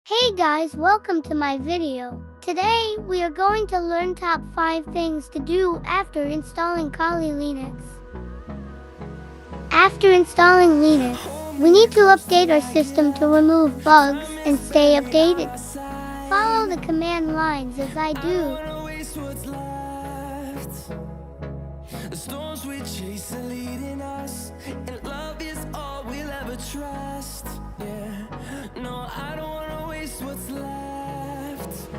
Hey guys, welcome to my video. Today, we are going to learn top 5 things to do after installing Kali Linux. After installing Linux, we need to update our system to remove bugs and stay updated. Follow the command lines as I do. The storms we chase are leading us, and love is all we'll ever trust. Yeah, no, I don't wanna waste what's left.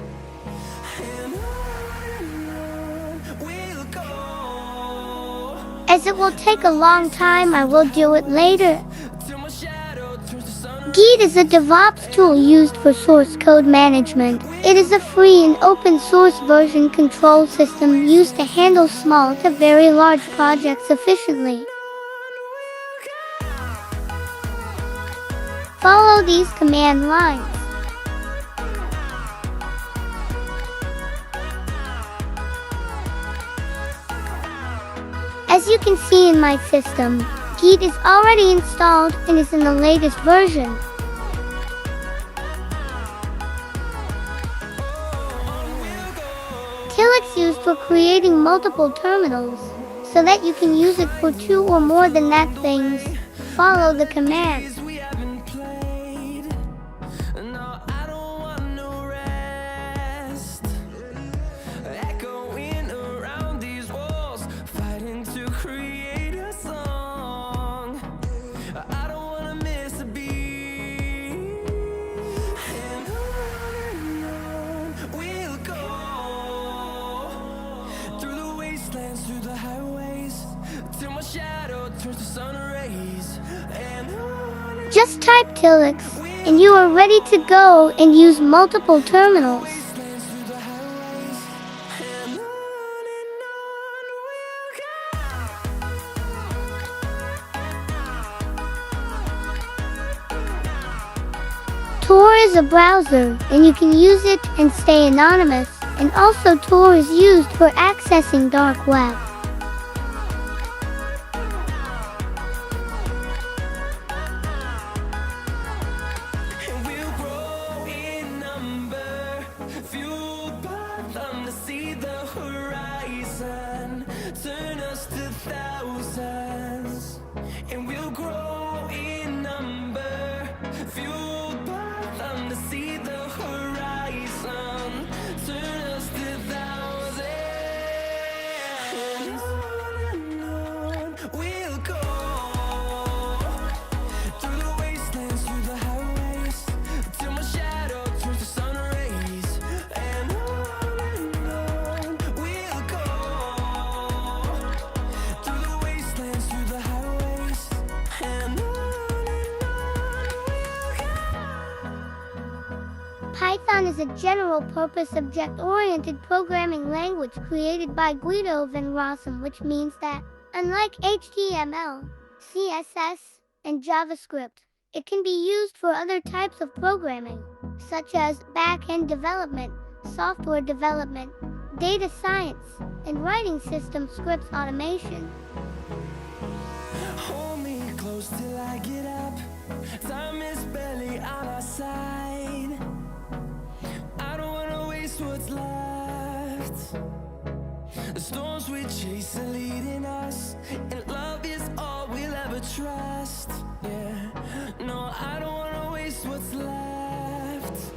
And on we'll go. As it will take a long time, I will do it later. Till my shadow turns to sun. Git is a DevOps tool used for source code management. It is a free and open source version control system used to handle small to very large projects efficiently. Follow these command lines. As you can see in my system, Git is already installed and is in the latest version. Tilix used for creating multiple terminals, so that you can use it for 2 or more than that things. Follow the commands. We haven't played. No, I don't want no rest. Echoing around these walls, fighting to create a song. I don't wanna miss a beat. And on we'll go. Through the wastelands, through the highways, till my shadow turns to sun rays. And on Just type Tilix, and you are ready to go and use multiple terminals. wastelands, through the highways, and on we'll go. Tor is a browser, and you can use it and stay anonymous, and also Tor is used for accessing dark web. And we'll grow in number, fueled by them to see the horizon, turn us to thousands. And we'll grow in number, fueled by them to see the horizon, turn us to thousands. And on we'll go. Through the wastelands, through the highways, till my shadow turns to sun rays. And on we'll go. Through the wastelands, through the highways, and on we'll go. Python is a general-purpose object-oriented programming language created by Guido van Rossum, which means that, unlike HTML, CSS, and JavaScript, it can be used for other types of programming, such as back-end development, software development, data science, and writing system scripts automation. Hold me close till I get up. Time is barely on our side. I don't wanna waste what's left. The storms we chase are leading us, and love is all we'll ever trust. Yeah, no, I don't wanna waste what's left.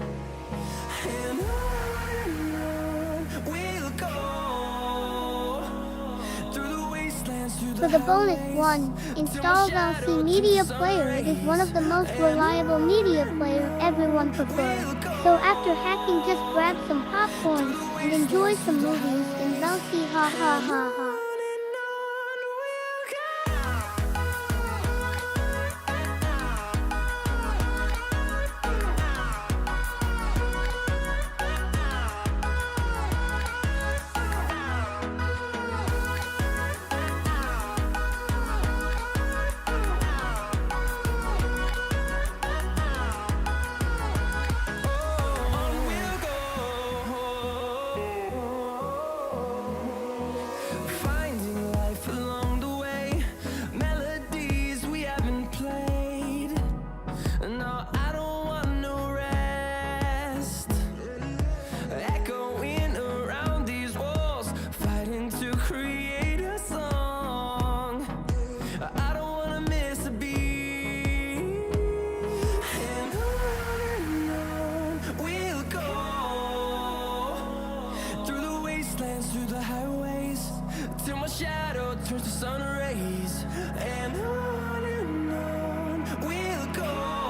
And on we'll go. Through the wastelands, through For the bonus 1, install VLC Media Player. It is one of the most reliable media player everyone prefers. So after hacking, just grab some popcorn and enjoy some movies in VLC. Ha ha ha ha. Fight shadow turns to sun rays, and on we'll go.